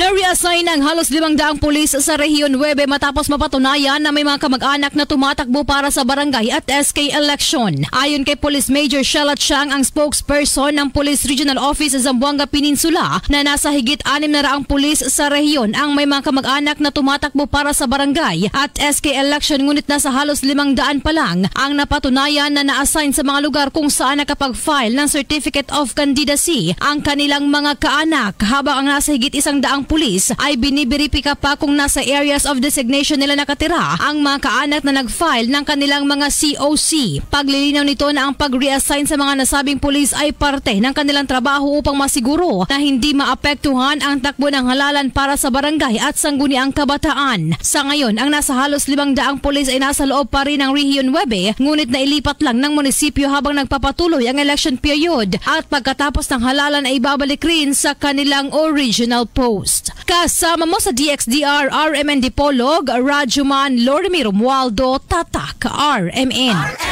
Na-reassign ang halos 500 pulis sa Rehiyon 9 matapos mapatunayan na may mga kamag-anak na tumatakbo para sa barangay at SK election. Ayon kay Police Major Sheila Chang, ang spokesperson ng Police Regional Office sa Zamboanga Peninsula, na nasa higit 600 pulis sa rehiyon ang may mga kamag-anak na tumatakbo para sa barangay at SK election, ngunit nasa halos 500 pa lang ang napatunayan na na-assign sa mga lugar kung saan nakapag-file ng Certificate of Candidacy ang kanilang mga kaanak, habang ang nasa higit 100 pulis ay biniberipika pa kung nasa areas of designation nila nakatira ang mga kaanak na nag-file ng kanilang mga COC. Paglilinaw nito na ang pag-reassign sa mga nasabing pulis ay parte ng kanilang trabaho upang masiguro na hindi maapektuhan ang takbo ng halalan para sa barangay at sangguniang kabataan. Sa ngayon, ang nasa halos 500 pulis ay nasa loob pa rin ng Rehiyon 9, ngunit nailipat lang ng munisipyo habang nagpapatuloy ang election period, at pagkatapos ng halalan ay babalik rin sa kanilang original post. Kasama mo sa DXDR RMN Dipolog, Rajuman Lorimi Romualdo, Tatak RMN.